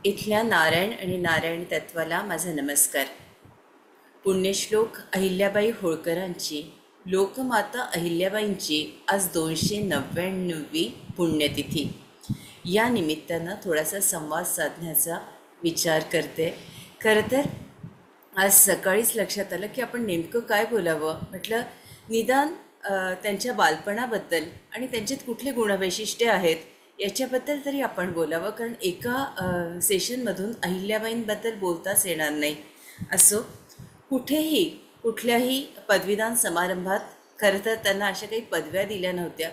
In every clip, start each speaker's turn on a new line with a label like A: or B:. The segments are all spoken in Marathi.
A: इथल्या नारायण आणि नारायण तत्वाला माझा नमस्कार. पुण्यश्लोक अहिल्याबाई होळकरांची, लोकमाता अहिल्याबाईंची आज 299वी पुण्यतिथी. या निमित्तानं थोडासा संवाद साधण्याचा विचार करते. खरं तर आज सकाळीच लक्षात आलं की आपण नेमकं काय बोलावं. म्हटलं निदान त्यांच्या बालपणाबद्दल आणि त्यांच्यात कुठले गुणवैशिष्ट्ये आहेत याच्याबद्दल तरी आपण बोलावं, कारण एका सेशनमधून अहिल्याबाईंबद्दल बोलताच येणार नाही. असो, कुठेही कुठल्याही पदवीदान समारंभात खरं तर त्यांना अशा काही पदव्या दिल्या नव्हत्या,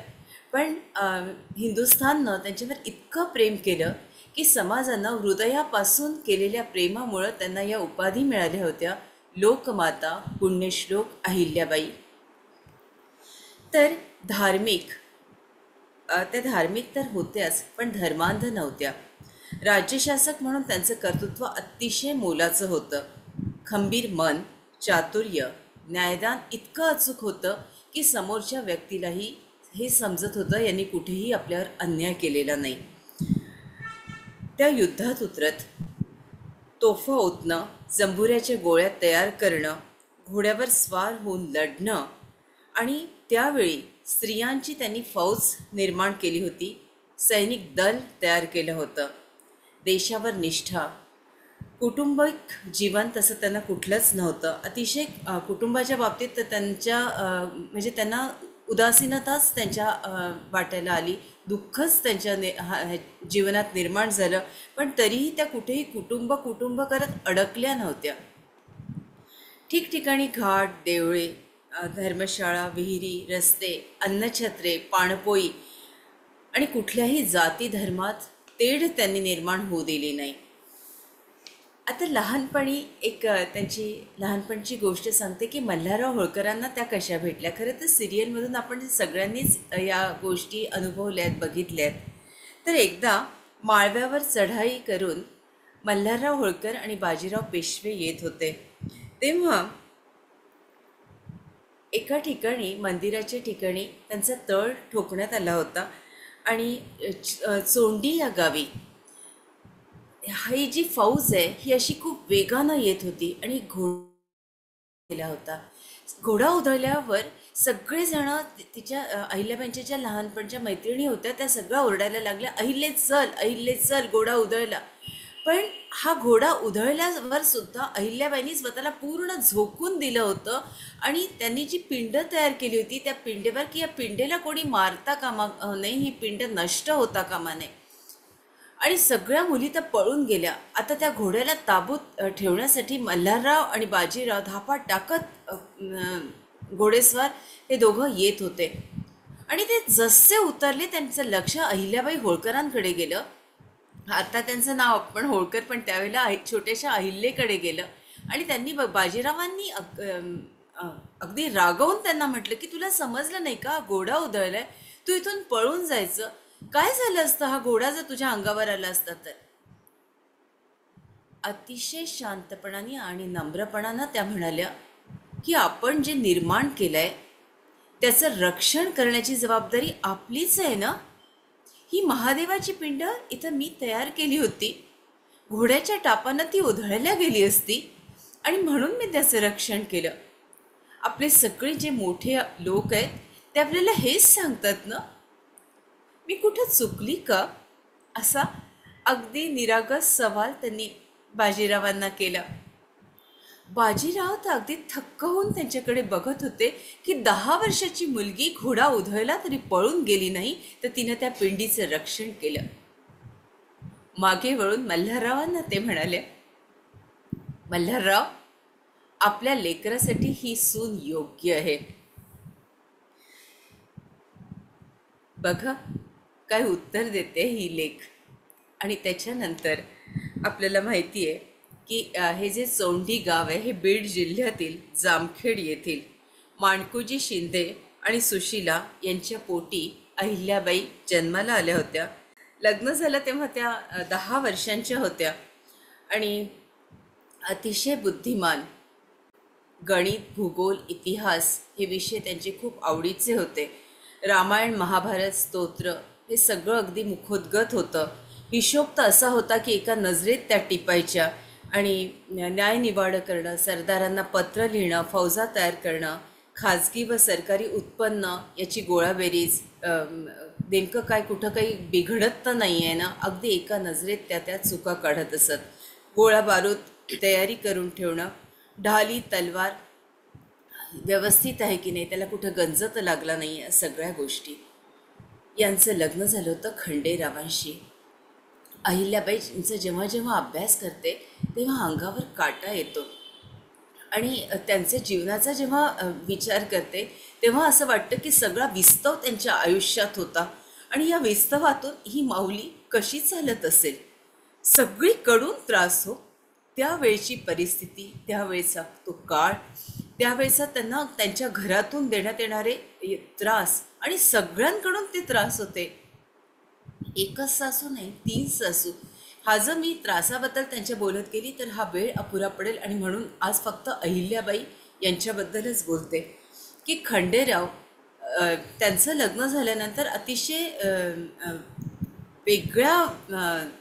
A: पण हिंदुस्थाननं त्यांच्यावर इतकं प्रेम केलं की समाजानं हृदयापासून केलेल्या प्रेमामुळं त्यांना या उपाधी मिळाल्या होत्या, लोकमाता पुण्यश्लोक अहिल्याबाई. तर धार्मिक त्या धार्मिक तर होत्याच, पण धर्मांध नव्हत्या. राज्यशासक म्हणून त्यांचं कर्तृत्व अतिशय मोलाचं होतं. खंबीर मन, चातुर्य, न्यायदान इतकं अचूक होतं की समोरच्या व्यक्तीलाही हे समजत होतं यांनी कुठेही आपल्यावर अन्याय केलेला नाही. त्या युद्धात उतरत तोफा ओतणं, जंबुऱ्याच्या गोळ्या तयार करणं, घोड्यावर स्वार होऊन लढणं, आणि त्यावेळी स्त्रियांची त्यांनी फौज निर्माण केली होती, सैनिक दल तयार केलं होतं. देशावर निष्ठा, कौटुंबिक जीवन तसं त्यांना कुठलंच नव्हतं. अतिशय कुटुंबाच्या बाबतीत तर म्हणजे त्यांना उदासीनताच त्यांच्या वाट्याला आली, दुःखच त्यांच्या जीवनात निर्माण झालं. पण तरीही त्या कुठेही कुटुंब कुटुंब करत अडकल्या नव्हत्या. ठिकठिकाणी घाट, देवळे, धर्मशाळा, विहिरी, रस्ते, अन्नछत्रे, पाणपोई आणि कुठल्याही जाती धर्मात तेढ त्यांनी निर्माण होऊ दिली नाही. आता लहानपणी त्यांची लहानपणची गोष्ट सांगते की मल्हारराव होळकरांना त्या कशा भेटल्या. खरं तर सिरियलमधून आपण सगळ्यांनीच या गोष्टी अनुभवल्यात, बघितल्यात. तर एकदा माळव्यावर चढाई करून मल्हारराव होळकर आणि बाजीराव पेशवे येत होते, तेव्हा एका ठिकाणी मंदिराच्या ठिकाणी त्यांचा तळ ठोकण्यात आला होता आणि चोंडी या गावी ही जी फौज आहे ही अशी खूप वेगानं येत होती आणि घोडा होता. घोडा उधळल्यावर सगळेजण तिच्या अहिल्याबाईंच्या ज्या लहानपणच्या मैत्रिणी होत्या त्या सगळ्या ओरडायला लागल्या, अहिल्ये चल, अहिल्ये चल, घोडा उधळला. पण हा घोडा उधळल्यावर सुद्धा अहिल्याबाईंनी स्वतःला पूर्ण झोकून दिलं होतं आणि त्यांनी जी पिंड तयार केली होती त्या पिंडेवर की या पिंडेला कोणी मारता कामा नये, ही पिंड नष्ट होता कामा नये. आणि सगळ्या मुली तर पळून गेल्या. आता त्या घोड्याला ताबूत ठेवण्यासाठी मल्हारराव आणि बाजीराव धापा टाकत घोडेस्वार हे दोघं येत होते. आणि ते जसे उतरले त्यांचं लक्ष अहिल्याबाई होळकरांकडे गेलं. आता त्यांचं नाव आपण होळकर, पण त्यावेळेला छोट्याशा अहिल्येकडे गेलं आणि त्यांनी बाजीरावांनी अगदी रागवून त्यांना म्हटलं की तुला समजलं नाही का, घोडा उधळलाय, तू इथून पळून जायचं. काय झालं असतं हा घोडा जर तुझ्या अंगावर आला असता तर. अतिशय शांतपणाने आणि नम्रपणानं त्या म्हणाल्या की आपण जे निर्माण केलंय त्याचं रक्षण करण्याची जबाबदारी आपलीच आहे ना. ही महादेवाची पिंड इथं मी तयार केली होती, घोड्याच्या टापानं ती उधळल्या गेली असती आणि म्हणून मी त्याचं रक्षण केलं. आपले सगळे जे मोठे लोक आहेत ते आपल्याला हेच सांगतात ना, मी कुठं चुकली का, असा अगदी निरागस सवाल त्यांनी बाजीरावांना केला. बाजीराव तर अगदी थक्क होऊन त्यांच्याकडे बघत होते की 10 वर्षाची मुलगी घोडा उधळला तरी पळून गेली नाही, तर तिनं त्या पिंडीचं रक्षण केलं. मागे वळून मल्हाररावांना ते म्हणाले, मल्हारराव, आपल्या लेकरासाठी ही सून योग्य आहे. बघा काय उत्तर देते ही लेख. आणि त्याच्यानंतर आपल्याला माहिती आहे की हे जे चोंडी गाव आहे हे बीड जिल्ह्यातील जामखेड येथील माणकुजी शिंदे आणि सुशीला यांच्या पोटी अहिल्याबाई जन्माला आल्या होत्या. लग्न झालं तेव्हा त्या 10 वर्षांच्या होत्या आणि अतिशय बुद्धिमान. गणित, भूगोल, इतिहास हे विषय त्यांचे खूप आवडीचे होते. रामायण, महाभारत, स्तोत्र हे सगळं अगदी मुखोद्गत होतं. हिशोब तर असा होता की एका नजरेत त्या टिपायच्या आणि न्यायनिवाडं करणं, सरदारांना पत्र लिहिणं, फौजा तयार करणं, खाजगी व सरकारी उत्पन्न याची गोळाबेरीज, नेमकं काय कुठं काही बिघडत तर नाही आहे ना, अगदी एका नजरेत त्या चुका काढत असत. गोळा बारूद तयारी करून ठेवणं, ढाली तलवार व्यवस्थित आहे की नाही, त्याला कुठं गंज तर लागला नाही, या सगळ्या गोष्टी. यांचं लग्न झालं होतं खंडेरावांशी. अहिल्याबाईंचा जेव्हा जेव्हा अभ्यास करते तेव्हा अंगावर काटा येतो आणि त्यांचे जीवनाचा जेव्हा विचार करते तेव्हा असं वाटतं की सगळा विस्तव त्यांच्या आयुष्यात होता आणि या विस्तवातून ही माऊली कशी चालत असेल. सगळीकडून त्रास हो. त्यावेळची परिस्थिती, त्यावेळचा तो काळ, त्यावेळेचा त्यांना त्यांच्या घरातून देण्यात येणारे त्रास आणि सगळ्यांकडून ते त्रास होते. एकच सासू नाही, 3 सासू. हा जर मी त्रासाबद्दल त्यांच्या बोलत गेली तर हा वेळ अपुरा पडेल आणि म्हणून आज फक्त अहिल्याबाई यांच्याबद्दलच बोलते की खंडेराव त्यांचं लग्न झाल्यानंतर अतिशय वेगळ्या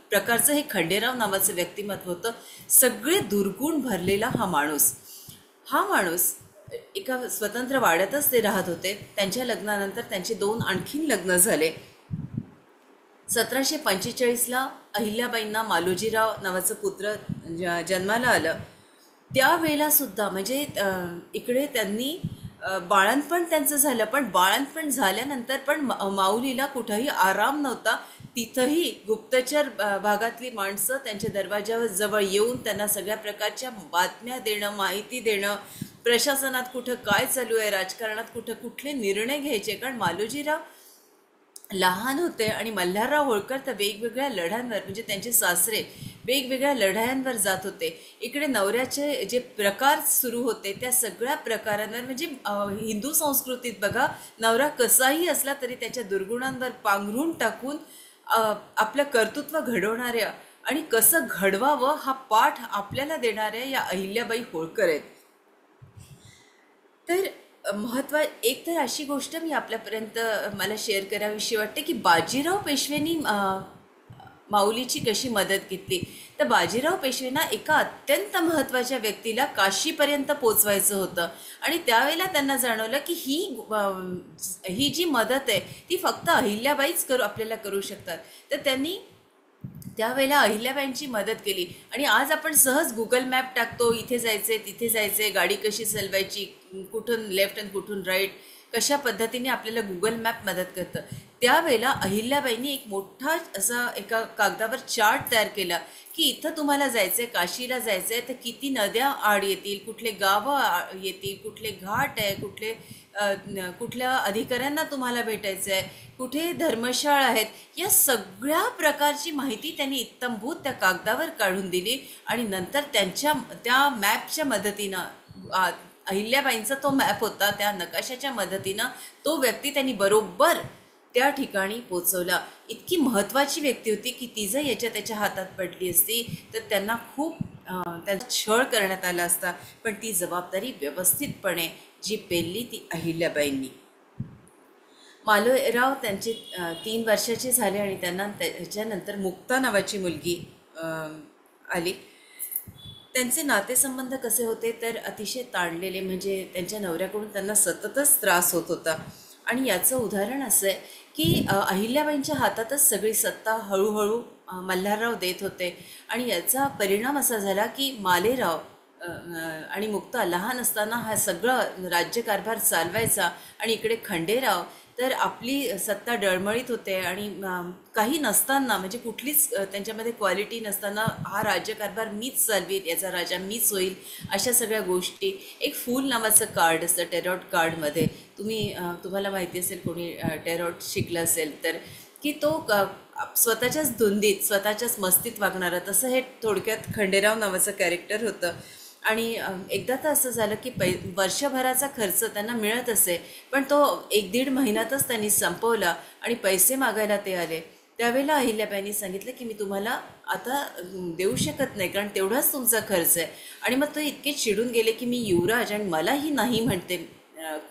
A: प्रकारचं हे खंडेराव नावाचं व्यक्तिमत्व होतं. सगळे दुर्गुण भरलेला हा माणूस एका स्वतंत्र वाड्यातच ते राहत होते. त्यांच्या लग्नानंतर त्यांचे 2 आणखीन लग्न झाले. 1745ला अहिल्याबाईंना मालोजीराव नावाचं पुत्र जन्माला आलं. त्यावेळेला सुद्धा म्हणजे इकडे त्यांनी बाळंतपण त्यांचं झालं, पण बाळंतपण झाल्यानंतर पण माऊलीला कुठंही आराम नव्हता. तिथंही गुप्तचर भागातली माणसं त्यांच्या दरवाजावर जवळ येऊन त्यांना सगळ्या प्रकारच्या बातम्या देणं, माहिती देणं, प्रशासनात कुठं काय चालू आहे, राजकारणात कुठं कुठले निर्णय घ्यायचे. कारण मालोजीराव लहान होते आणि मल्हारराव होळकर तर वेगवेगळ्या लढ्यांवर म्हणजे त्यांचे सासरे वेगवेगळ्या लढायांवर जात होते. इकडे नवऱ्याचे जे प्रकार सुरू होते त्या सगळ्या प्रकारांवर म्हणजे हिंदू संस्कृतीत बघा, नवरा कसाही असला तरी त्याच्या दुर्गुणांवर पांघरून टाकून आपलं कर्तृत्व घडवणाऱ्या आणि कसं घडवावं हा पाठ आपल्याला देणाऱ्या या अहिल्याबाई होळकर आहेत. तर एक तर अशी गोष्ट मी आपल्यापर्यंत मला शेअर करावीशी वाटते की बाजीराव पेशवेनी माऊलीची कशी मदत घेतली. तर बाजीराव पेशवेंना एका अत्यंत महत्त्वाच्या व्यक्तीला काशीपर्यंत पोचवायचं होतं आणि त्यावेळेला त्यांना जाणवलं की ही जी मदत आहे ती फक्त अहिल्याबाईच आपल्याला करू शकतात. तर त्यांनी त्यावेळेला अहिल्याबाईंची मदत केली आणि आज आपण सहज गुगल मॅप टाकतो, इथे जायचे तिथे जायचे, गाडी कशी चालवायची, कुठून लेफ्ट आणि कुठून राईट, कशा पद्धतीने आपल्याला गुगल मॅप मदत करतं. त्यावेळेला अहिल्याबाईंनी एक मोठा असा एका कागदावर चार्ट तयार केला की इथं तुम्हाला जायचं आहे, काशीला जायचं आहे, तर किती नद्या आड येतील, कुठले गावं येतील, कुठले घाट आहे, कुठल्या अधिकाऱ्यांना तुम्हाला भेटायचं आहे, कुठे धर्मशाळा आहेत, या सगळ्या प्रकारची माहिती त्यांनी इत्तंभूत त्या कागदावर काढून दिली. आणि नंतर त्या मॅपच्या मदतीनं अहिल्याबाईंचा तो मॅप होता, त्या नकाशाच्या मदतीनं तो व्यक्ती त्यांनी बरोबर त्या ठिकाणी पोचवला. इतकी महत्त्वाची व्यक्ती होती की ती जर त्याच्या हातात पडली असती तर त्यांना खूप त्यांचा छळ करण्यात आला असता. पण ती जबाबदारी व्यवस्थितपणे जी पेलली ती अहिल्याबाईंनी. मालोराव त्यांचे 3 वर्षाचे झाले आणि त्यांना त्याच्यानंतर मुक्ता नावाची मुलगी आली. त्यांचे नातेसंबंध कसे होते तर अतिशय ताणलेले, म्हणजे त्यांच्या नवऱ्याकडून त्यांना सततच त्रास होत होता. आणि याचं उदाहरण असं आहे की अहिल्याबाईंच्या हातातच सगळी सत्ता हळूहळू मल्हारराव देत होते आणि याचा परिणाम असा झाला की मालेराव आणि मुक्ता लहान असताना हा सगळं राज्यकारभार चालवायचा आणि इकडे खंडेराव तर आपली सत्ता डळमळीत होते आणि काही नसताना म्हणजे कुठलीच त्यांच्यामध्ये क्वालिटी नसताना हा राज्यकारभार मीच चालवीत, याचा राजा मीच होईल, अशा सगळ्या गोष्टी. एक फूल नावाचं कार्ड असतं टेरॉट कार्डमध्ये, तुम्हाला माहिती असेल कोणी टेरॉट शिकलं असेल तर, की तो स्वतःच्याच धुंदीत स्वतःच्याच मस्तीत वागणारा, तसं हे थोडक्यात खंडेराव नावाचं कॅरेक्टर होतं. आणि एकदा तर असं झालं की वर्षभराचा खर्च त्यांना मिळत असे, पण तो 1-1.5 महिन्यातच त्यांनी संपवला आणि पैसे मागायला ते आले. त्यावेळेला अहिल्याबाईंनी सांगितलं की मी तुम्हाला आता देऊ शकत नाही, कारण तेवढाच तुमचा खर्च आहे. आणि मग तो इतके चिडून गेले की मी युवराज आणि मलाही नाही म्हणते,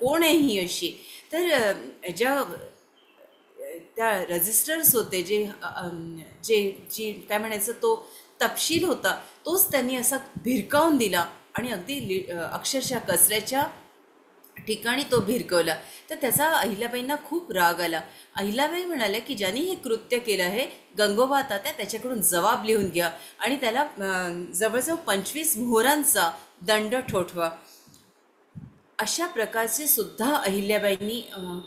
A: कोण आहे ही अशी. तर त्या रजिस्टर्स होते, जे जी काय म्हणायचं तो तपशील होता, तोच त्यांनी असा भिरकावून दिला आणि अगदी अक्षरशः कचऱ्याच्या ठिकाणी तो भिरकवला. तर त्याचा अहिल्याबाईंना खूप राग आला. अहिल्याबाई म्हणाल्या की ज्यांनी हे कृत्य केलं आहे, गंगोबा तात्या त्याच्याकडून जबाब लिहून घ्या आणि त्याला जवळजवळ 25 मोहरांचा दंड ठोठवा. अशा प्रकारची सुद्धा अहिल्याबाईंनी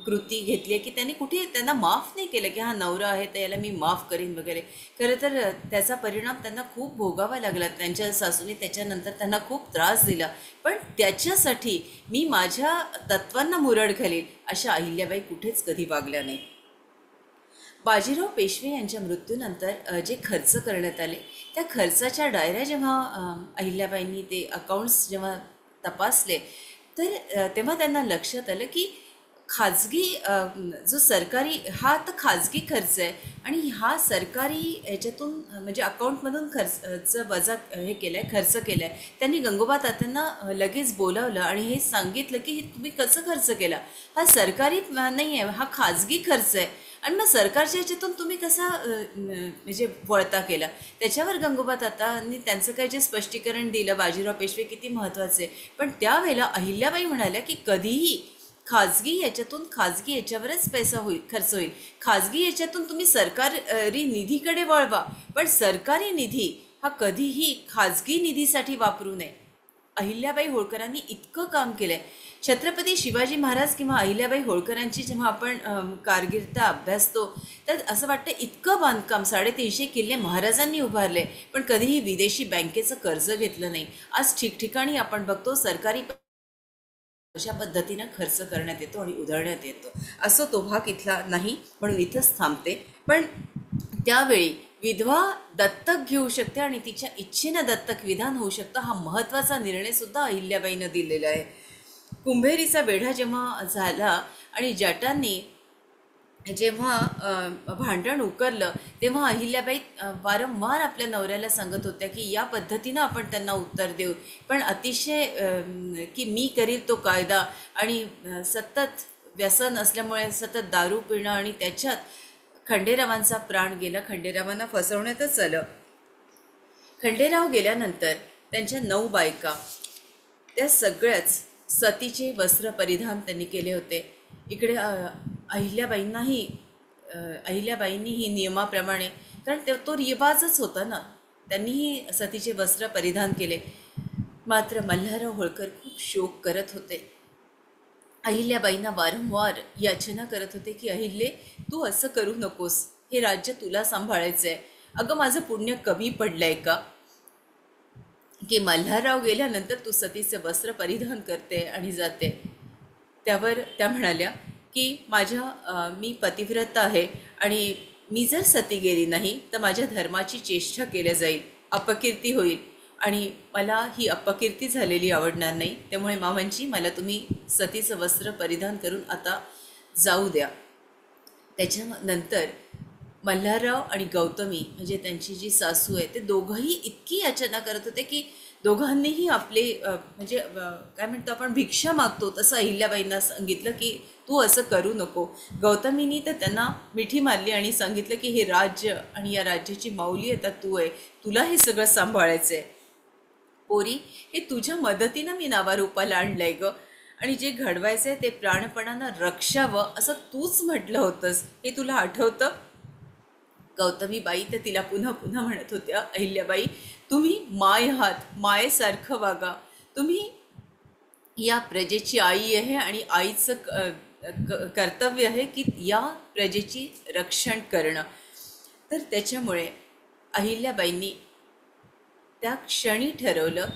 A: कृती घेतली आहे की त्यांनी कुठे त्यांना माफ नाही केलं की हा नवरा आहे तर याला मी माफ करीन वगैरे. खरं तर त्याचा परिणाम त्यांना खूप भोगावा लागला. त्यांच्या सासूने त्याच्यानंतर त्यांना खूप त्रास दिला, पण त्याच्यासाठी मी माझ्या तत्वांना मुरड घालील अशा अहिल्याबाई कुठेच कधी वागल्या नाही. बाजीराव पेशवे यांच्या मृत्यूनंतर जे खर्च करण्यात आले त्या खर्चाच्या डायऱ्या जेव्हा अहिल्याबाईंनी ते अकाउंट्स जेव्हा तपासले, तर तेव्हा त्यांना लक्षात आलं की खाजगी जो सरकारी हा तर खाजगी खर्च आहे आणि हा सरकारी ह्याच्यातून म्हणजे अकाउंटमधून खर्च वजा हे केलं आहे, खर्च केला आहे. त्यांनी गंगोबा तात्यांना लगेच बोलावलं आणि हे सांगितलं की तुम्ही कसं खर्च केला, हा सरकारी नाही आहे, हा खाजगी खर्च आहे आणि मग सरकारच्या ह्याच्यातून तुम्ही कसा म्हणजे वळता केला. त्याच्यावर गंगोबा तात्यांनी त्यांचं काही जे स्पष्टीकरण दिलं बाजीराव पेशवे किती महत्त्वाचे. पण त्यावेळेला अहिल्याबाई म्हणाल्या की कधीही खाजगी याच्यातून खाजगी याच्यावरच पैसा होईल, खर्च होईल. खाजगी याच्यातून तुम्ही सरकारी निधीकडे वळवा, पण सरकारी निधी हा कधीही खाजगी निधीसाठी वापरू नये. अहिल्याबाई होळकरांनी इतकं काम केलंय. छत्रपती शिवाजी महाराज किंवा अहिल्याबाई होळकरांची जेव्हा आपण कारकीर्द अभ्यासतो तर असं वाटतं इतकं बांधकाम 350 किल्ले महाराजांनी उभारले, पण कधीही विदेशी बँकेचं कर्ज घेतलं नाही. आज ठिकठिकाणी आपण बघतो सरकारी अशा पद्धतीनं खर्च करण्यात येतो आणि उधळण्यात येतो. असं तो भाग इथला नाही, म्हणून इथंच थांबते. पण त्यावेळी विधवा दत्तक घेऊ शकते आणि तिच्या इच्छेनं दत्तक विधान होऊ शकतं, हा महत्त्वाचा निर्णय सुद्धा अहिल्याबाईनं दिलेला आहे. कुंभेरीचा वेढा जेव्हा झाला आणि जटांनी जेव्हा भांडण उकरलं, तेव्हा अहिल्याबाई वारंवार आपल्या नवऱ्याला सांगत होत्या की या पद्धतीनं आपण त्यांना उत्तर देऊ, पण अतिशय की मी करील तो कायदा आणि सतत व्यसन असल्यामुळे सतत दारू पिणं आणि त्याच्यात खंडेरावांचा प्राण गेला. खंडेरावांना फसवण्यातच आलं. खंडेराव गेल्यानंतर त्यांच्या 9 बायका त्या सगळ्याच सतीचे वस्त्र परिधान त्यांनी केले होते. इकडे अहिल्याबाईंनीही नियमाप्रमाणे, कारण तो रिवाजच होता ना, त्यांनीही सतीचे वस्त्र परिधान केले. मात्र मल्हारराव होळकर खूप शोक करत होते. अहिल्याबाईंना वारंवार याचना करत होते की अहिल्ये, तू असं करू नकोस, हे राज्य तुला सांभाळायचं आहे. अगं माझं पुण्य कमी पडलंय का की मल्हारराव गेल्यानंतर तू सतीचे वस्त्र परिधान करते आणि जाते. त्यावर त्या म्हणाल्या की मी पतिव्रत आहे आणि मी जर सती गेली नाही तर माझ्या धर्माची चेष्टा केल्या जाईल, अपकीर्ती होईल आणि मला ही अपकीर्ती झालेली आवडणार नाही. त्यामुळे मामांची मला तुम्ही सतीचं वस्त्र परिधान करून आता जाऊ द्या. त्याच्यानंतर मल्हारराव आणि गौतमी म्हणजे त्यांची जी सासू आहे ते दोघंही इतकी याचना करत होते की दोघांनीही आपले म्हणजे काय म्हणतो आपण भिक्षा मागतो तसं अहिल्याबाईंना सांगितलं की तू असं करू नको. गौतमीनी तर त्यांना मिठी मारली आणि सांगितलं की हे राज्य आणि या राज्याची माऊली आता तू आहे, तुला हे सगळं सांभाळायचं आहे. पोरी, हे तुझ्या मदतीनं मी नावारूपाला आणलंय ग, आणि जे घडवायचं आहे ते प्राणपणानं रक्षावं असं तूच म्हटलं होतंस, हे तुला आठवतं. गौतमीबाई तर तिला पुन्हा पुन्हा म्हणत होत्या, अहिल्याबाई तुम्ही माय आहात, मायेसारखं वागा. तुम्ही या प्रजेची आई आहे आणि आईचं कर्तव्य आहे की या प्रजेची रक्षण करणं. तर त्याच्यामुळे अहिल्याबाईंनी त्या क्षणी ठरवलं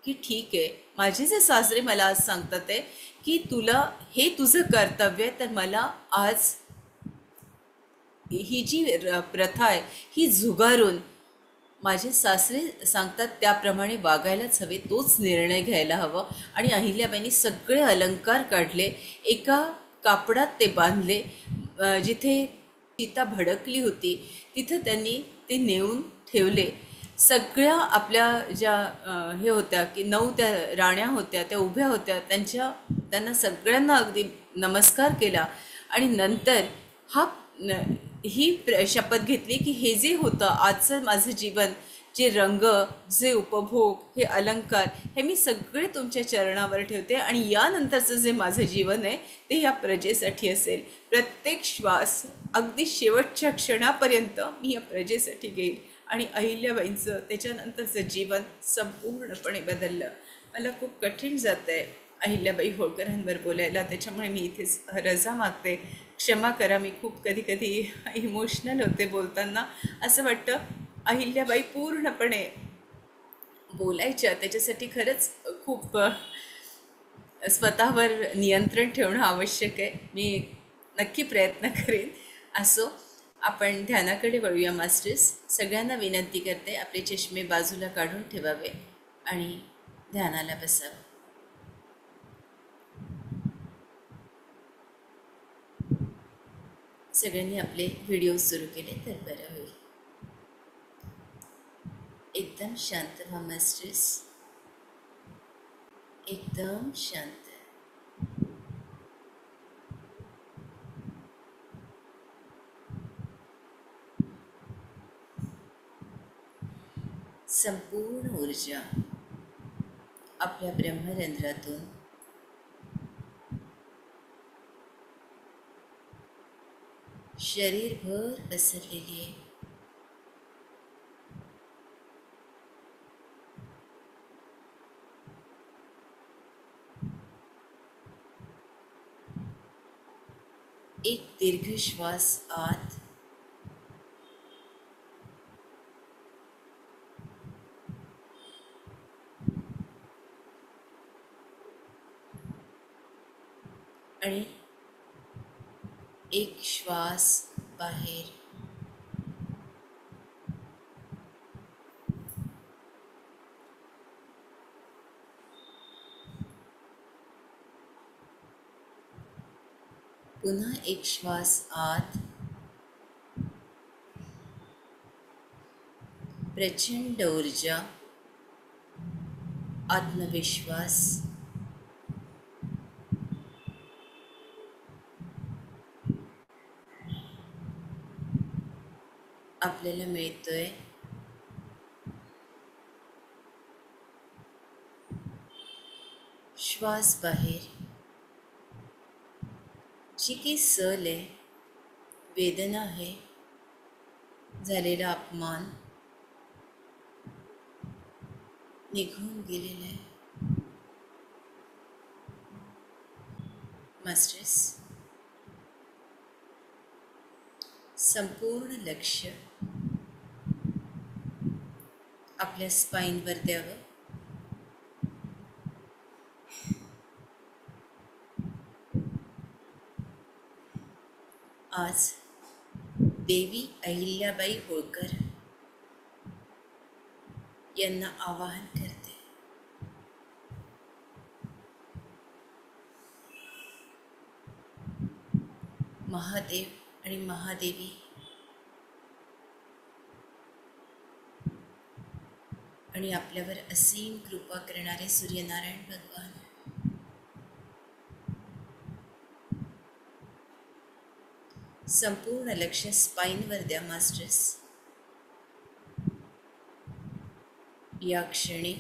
A: की ठीक आहे, माझे जे सासरे मला आज सांगतात आहे की तुला हे तुझं कर्तव्य आहे, तर मला आज ही जी प्रथा आहे ही झुगारून माझे सासरे सांगतात त्याप्रमाणे वागायलाच हवे, तोच निर्णय घ्यायला हवं. आणि अहिल्याबाईंनी सगळे अलंकार काढले, एका कापडात ते बांधले. जिथे सीता भडकली होती तिथं त्यांनी ते नेऊन ठेवले. सगळ्या आपल्या ज्या हे होत्या की 9 त्या राण्या होत्या त्या उभ्या होत्या, त्यांना सगळ्यांना अगदी नमस्कार केला आणि नंतर हा ही शपथ घेतली की हे जे होतं आजचं माझं जीवन, जे रंग, जे उपभोग, हे अलंकार, हे मी सगळे तुमच्या चरणावर ठेवते आणि यानंतरचं जे माझं जीवन आहे ते या प्रजेसाठी असेल. प्रत्येक श्वास अगदी शेवटच्या क्षणापर्यंत मी या प्रजेसाठी घेईल. आणि अहिल्याबाईंचं त्याच्यानंतरचं जीवन संपूर्णपणे बदललं. मला खूप कठीण जातं आहे अहिल्याबाई होळकरांवर बोलायला, त्याच्यामुळे मी इथेच रजा मागते. क्षमा करा, मी खूप कधी कधी इमोशनल होते बोलताना. असं वाटतं अहिल्याबाई पूर्णपणे बोलायच्या, त्याच्यासाठी खरंच खूप स्वतःवर नियंत्रण ठेवणं आवश्यक आहे. मी नक्की प्रयत्न करेन. असो, आपण ध्यानाकडे वळूया मास्टर्स. सगळ्यांना विनंती करते आपले चष्मे बाजूला काढून ठेवावे आणि ध्यानाला बसावं. सगळ्यांनी आपले व्हिडिओ सुरू केले तर बरं होईल. एकदम शांत व्हा मास्टर्स, एकदम शांत. संपूर्ण ऊर्जा आपल्या ब्रह्मरंध्रातून शरीरभर पसरलेली आहे. एक दीर्घ श्वास आत आणि एक श्वास बाहेर. पुन्हा एक श्वास आत. प्रचंड ऊर्जा, आत्मविश्वास, आपल्याला मिळतोय. श्वास बाहेर. जी काही सल आहे, वेदना आहे, झालेला अपमान निघून गेलेला आहे. मास्टर्स, संपूर्ण लक्ष आपल्या स्पाईनवर द्यावं. आज देवी अहिल्याबाई होळकर यांना आवाहन करते. महादेव आणि महादेवी आणि आपल्यावर असीम कृपा करणारे सूर्यनारायण भगवान, संपूर्ण लक्ष स्पाईनवर द्या. मास्टर्स, या क्षणी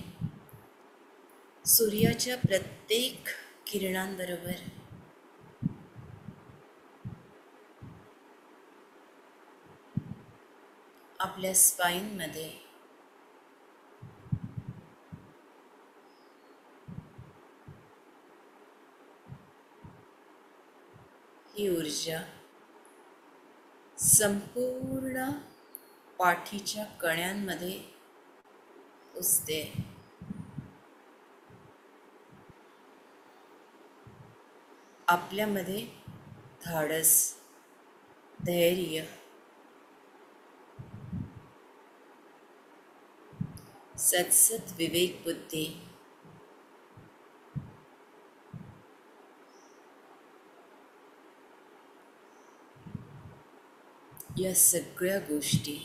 A: सूर्याच्या प्रत्येक किरणांबरोबर आपल्या स्पाईनमध्ये ही ऊर्जा संपूर्ण पाठीच्या कण्यांमध्ये उसते. आपल्यामध्ये धाडस, धैर्य, सतसत विवेक बुद्धी, या सगळ्या गोष्टी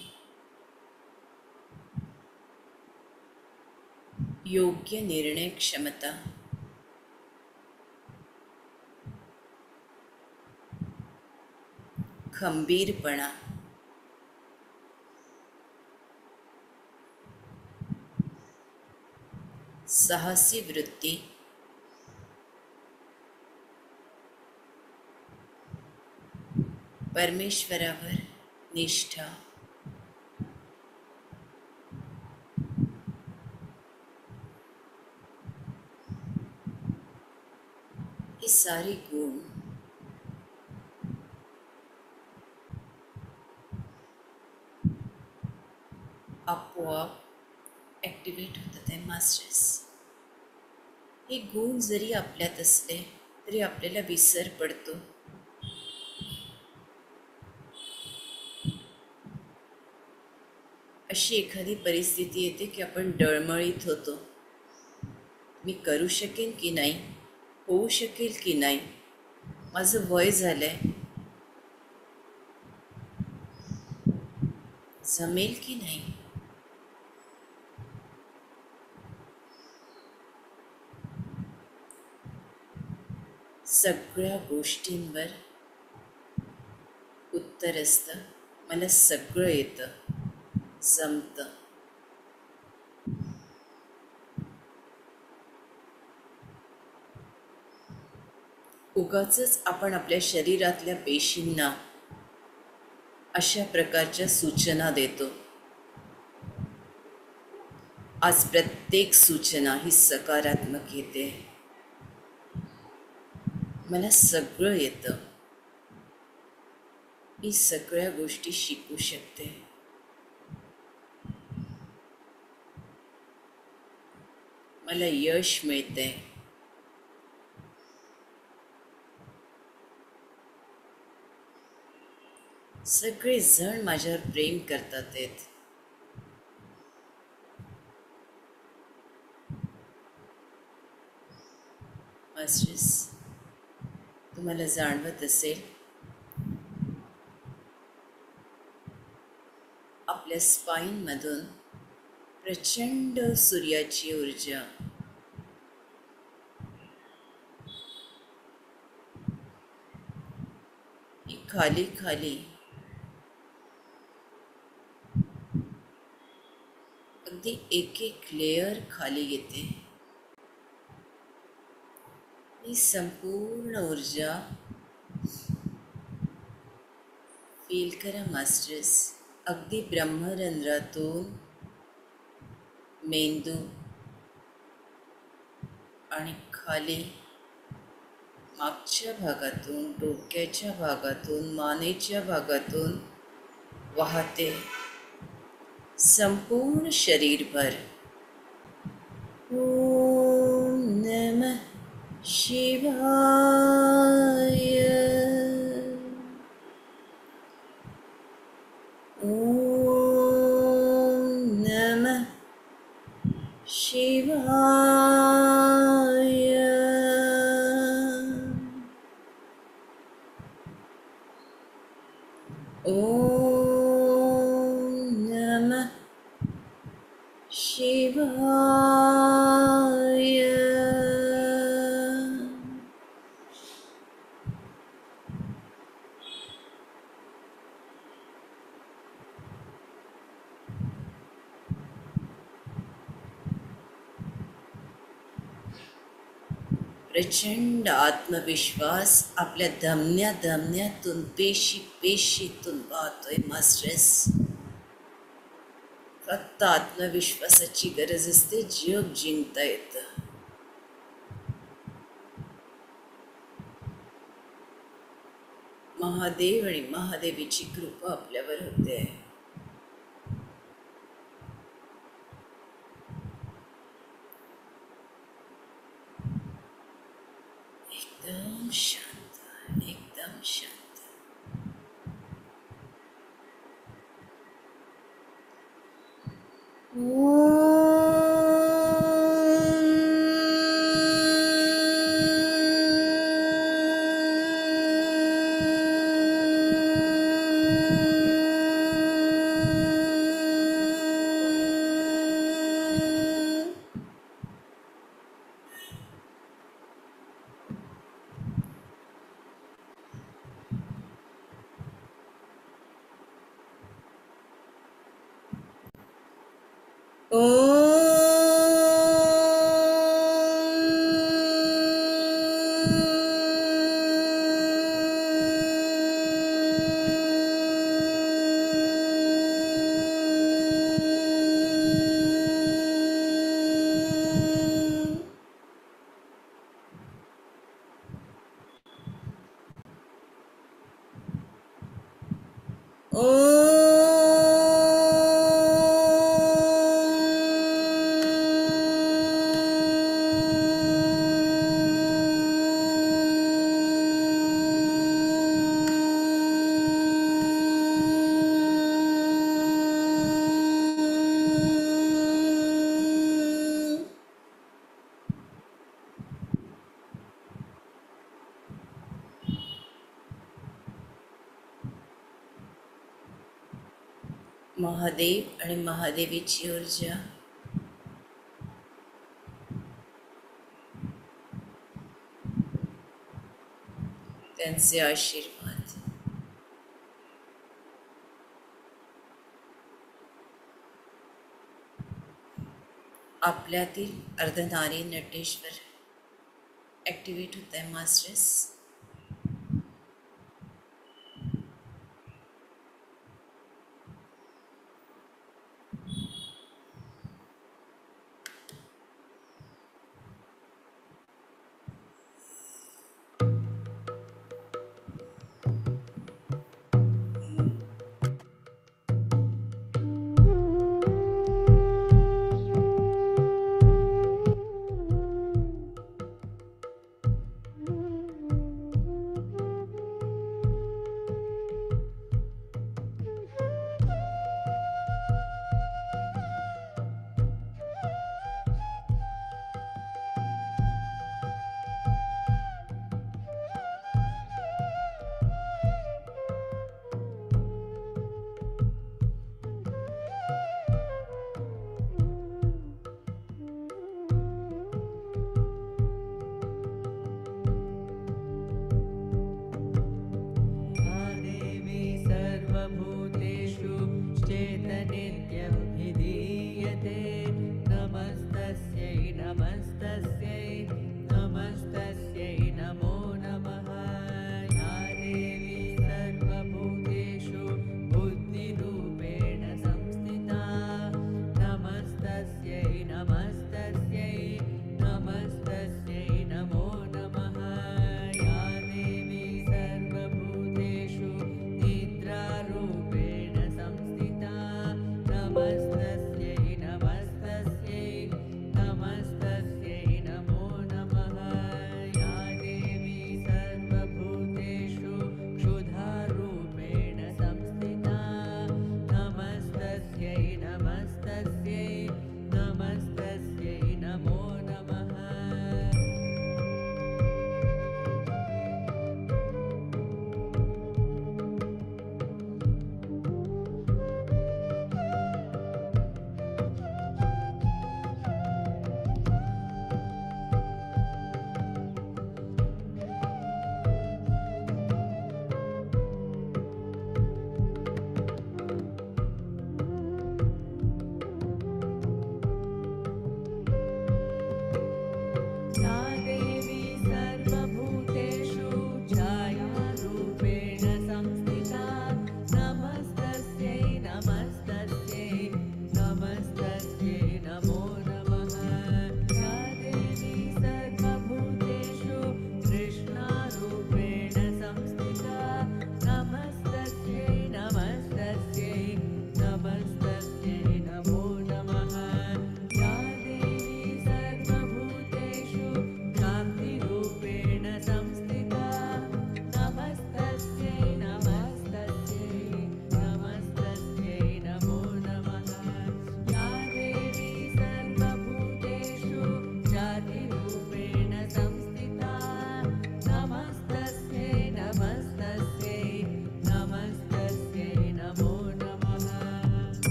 A: योग्य निर्णय क्षमता, खंबीरपणा, साहसी वृत्ती, परमेश्वरावर निष्ठा, ही सारी गुण आपोआप ॲक्टिवेट होतात आहे मास्टर्स. हे गुण जरी आपल्यात असले तरी आपल्याला विसर पडतो. अशी एखादी परिस्थिती येते की आपण डळमळीत होतो. मी करू शकेन की नाही, होऊ शकेल की नाही, माझं वय झालं आहे, जमेल की नाही. सगळ्या गोष्टींवर उत्तर असतं, मला सगळं येतं, जमतं. उगाचच आपण आपल्या शरीरातल्या पेशींना अशा प्रकारच्या सूचना देतो. आज प्रत्येक सूचना ही सकारात्मक येते. मला सगळं येतं, मी सगळ्या गोष्टी शिकू शकते. मला यश मिळते. सगळे जण माझ्यावर प्रेम करतात आहेत. मास्टर्स, तुम्हाला जाणवत असेल आपल्या स्पाईनमधून प्रचंड सूर्याची ऊर्जा ही खाली खाली अगदी एक एक लेयर खाली येते. ही संपूर्ण ऊर्जा फील करा मास्टर्स. अगदी ब्रह्मरंध्रातून मेंदू आणि खाली मागच्या भागातून, डोक्याच्या भागातून, मानेच्या भागातून वाहते संपूर्ण शरीरभर. ओम नमः शिवाय. ओम नमः शिवाय. ओम नमः शिवाय. प्रचंड आत्मविश्वास आपल्या धमन्या धमन्यातून, पेशी पेशीतून वाहतोय मास्टर्स. फक्त आत्मविश्वासाची गरज असते, जग जिंकता येतं. महादेव आणि महादेवीची कृपा आपल्यावर होते. एकदम शांत, एकदम शांत. महादेव आणि महादेवीची ऊर्जा, त्यांचे आशीर्वाद, आपल्यातील अर्धनारी नटेश्वर ॲक्टिवेट होत आहे मास्टर्स.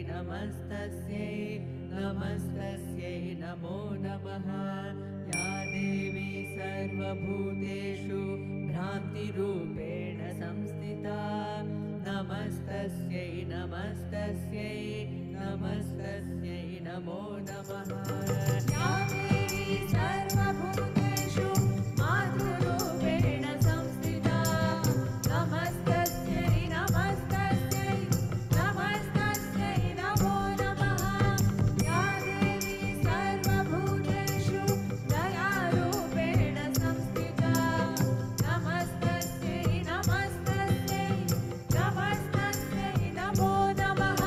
B: नमस्तस्यै नमस्तस्यै नमो नमः। या देवी सर्वभूतेषु भ्रान्तिरूपेण संस्थिता नमस्तस्यै नमस्तस्यै नमस्तस्यै नमो नमः। या देवी सर्वभूतेषु मातृरूपेण संस्थिता नमस्तस्यै नमस्तस्यै नमस्तस्यै नमो नमः। या देवी सर्वभूतेषु दयारूपेण संस्थिता नमस्तस्यै नमस्तस्यै नमस्तस्यै नमो नमः।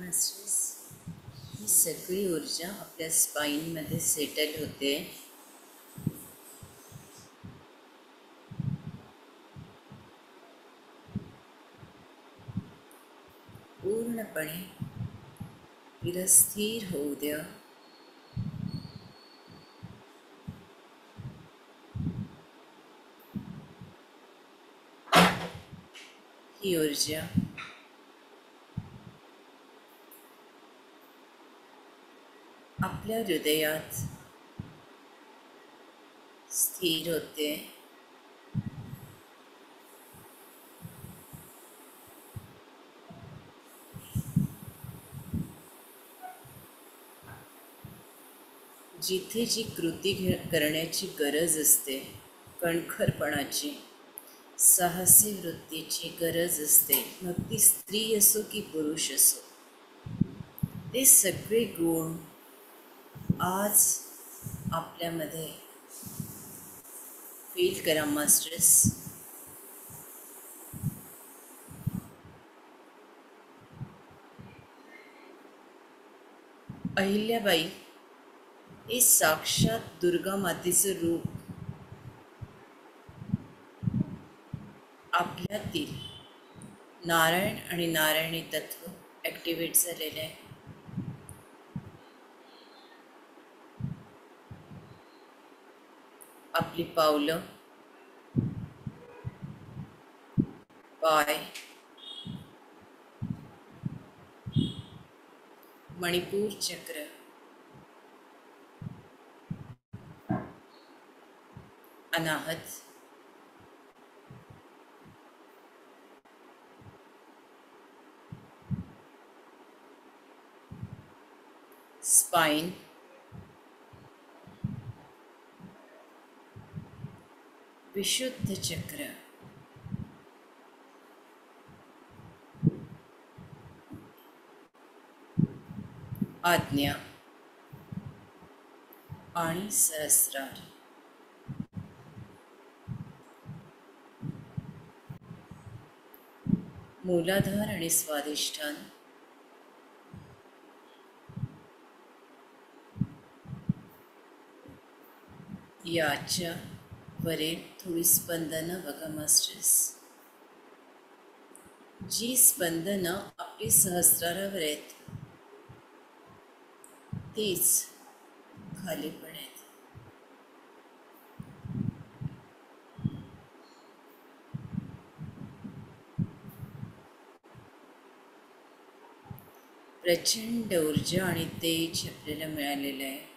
A: मास्टर्स, ही सगळी ऊर्जा आपल्या स्पाईनमध्ये सेटल होते. पूर्णपणे तिला स्थिर होऊ द्या. ही ऊर्जा आपल्या हृदयात स्थिर होते. जिथे जी कृती करण्याची गरज असते, कणखरपणाची, साहसी वृत्तीची गरज असते, मग ती स्त्री असो की पुरुष असो, ते सगळे गुण आज आपल्यामध्ये फील करा मास्टर्स. अहिल्याबाई हे साक्षात दुर्गा मातेचं रूप आपल्यातील नारायण आणि नारायणी तत्व ॲक्टिवेट झालेलं आहे. आपली पावलं, पाय, मणिपूर चक्र, अनाहत, स्पाइन, विशुद्ध चक्र, आज्ञा आणि सहस्रार. मूलाधार आणि स्वाधिष्ठान, याच्या वरील थोडी स्पंदनं बघा मास्टर्स. जी स्पंदनं आपली सहस्रारावर आहेत तीच खाली पण आहेत. प्रचंड ऊर्जा आणि तेज आपल्याला मिळालेलं आहे.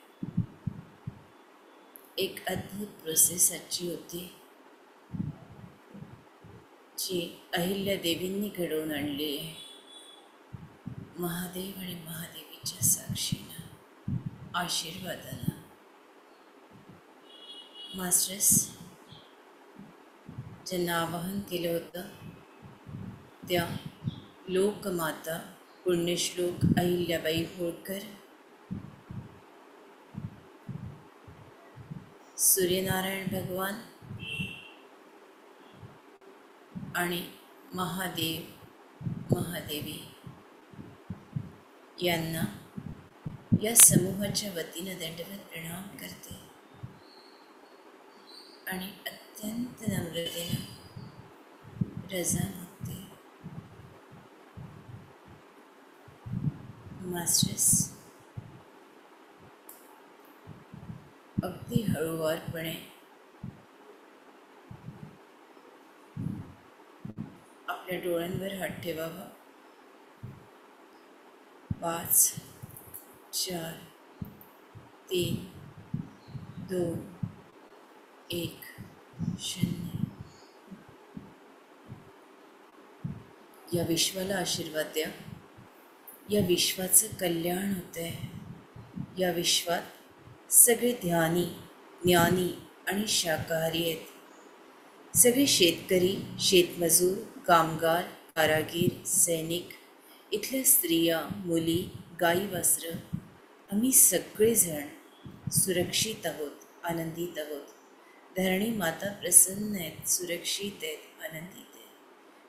A: एक अद्भुत प्रोसेस आजची होती जी अहिल्यादेवींनी घडवून आणली आहे. महादेव आणि महादेवीच्या साक्षीनं, आशीर्वादानं. मास्टर्स, ज्यांना आवाहन केलं होतं त्या लोकमाता पुण्यश्लोक अहिल्याबाई होळकर, सूर्यनारायण भगवान आणि महादेव महादेवी यांना या समूहाच्या वतीनं दंडवत प्रणाम करते आणि अत्यंत नम्रतेनं रजा मागते. मास्टर्स, अगदी हळूवारपणे आपल्या डोळ्यांवर हात ठेवावा. 5, 4, 3, 2, 1, 0. या विश्वाला आशीर्वाद द्या. या विश्वाचं कल्याण होतं आहे. या विश्वात सगळे ध्यानी, ज्ञानी आणि शाकाहारी आहेत. सगळे शेतकरी, शेतमजूर, कामगार, कारागीर, सैनिक, इथल्या स्त्रिया, मुली, गाई वासरं, आम्ही सगळेजण सुरक्षित आहोत, आनंदित आहोत. धरणी माता प्रसन्न आहेत, सुरक्षित आहेत, आनंदित आहेत.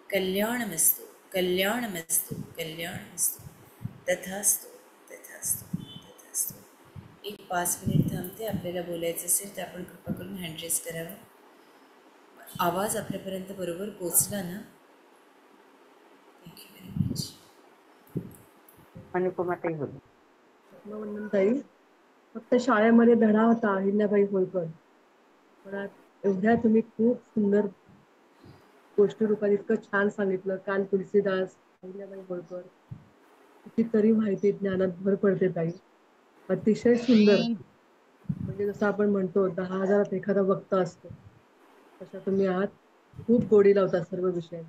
A: कल्याणमस्तु, कल्याणमस्तु, कल्याणमस्तु. तथास्तु तथास्तु तथास्तु. एक 5 मिनिट थांबते. आपल्याला बोलायचं असेल तर आपण कृपा करून हँड रेस करावा. आवाज आपल्यापर्यंत बरोबर पोचला ना? Thank you very much.
C: अनुपमाताई बोलू.
D: ताई, फक्त शाळेमध्ये धडा होता अहिल्याबाई होळकर, पण एवढ्या तुम्ही खूप सुंदर गोष्टी रूपात इतकं छान सांगितलं. काल तुलसीदास, अहिल्याबाई होळकर, कितीतरी माहिती ज्ञानात भर पडते ताई. अतिशय सुंदर. म्हणजे जसं आपण म्हणतो 10,000 एखादा वक्ता असतो, तशा तुम्ही आहात. खूप गोडी लावता सर्व विषय.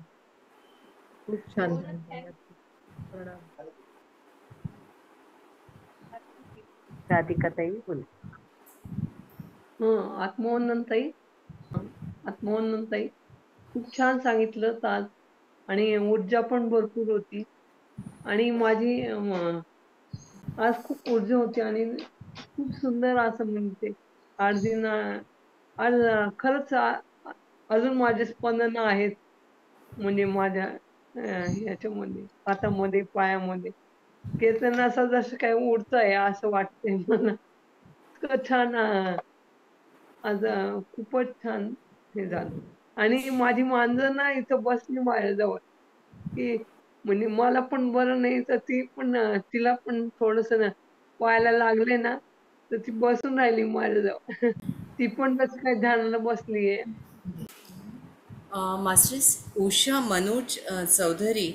D: खूप छान झालं. प्रणाम.
C: राधिकाताई बोलू.
E: आत्मवंदनताई आत्मवंदनताई खूप छान सांगितलं आज आणि ऊर्जा पण भरपूर होती आणि माझी आज खूप ऊर्जा होती आणि खूप सुंदर असं म्हणते आज दिन आज खरंच अजून माझे स्पंदन आहेत म्हणजे माझ्या ह्याच्यामध्ये हातामध्ये पायामध्ये केतन असं जसं काही उडतंय असं वाटतंय मला. इतकं छान आज खूपच छान हे झालं आणि माझी मांजर ना इथं बसली माझ्याजवळ की म्हणजे मला पण बरं नाही तर ती पण तिला पण थोडस ना पायाला लागले ना तर ती बसून राहिली माझ्याजवळ. ती पण कसं काय ध्यानाला बसलीये.
A: मास्टर्स उषा मनोज चौधरी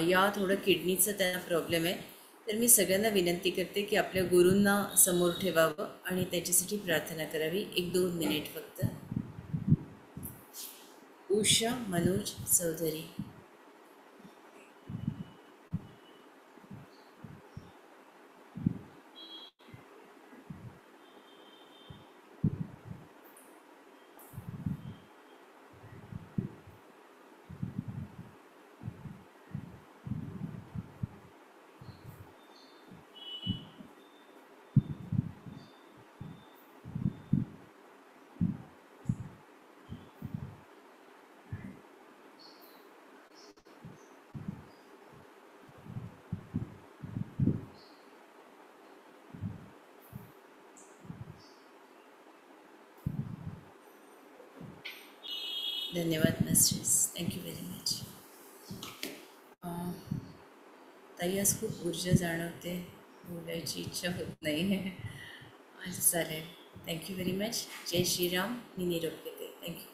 A: या थोडं किडनीचं त्यांना प्रॉब्लेम आहे. तर मी सगळ्यांना विनंती करते की आपल्या गुरूंना समोर ठेवावं आणि त्याच्यासाठी प्रार्थना करावी. 1-2 मिनिट फक्त. उषा मनोज चौधरी. धन्यवाद मास्टर्स. Thank you very much. ताई आज खूप ऊर्जा जाणवते. बोलायची इच्छा होत नाही. आज चालेल. Thank you very much. जय श्रीराम. मी निरोप घेते. थँक्यू.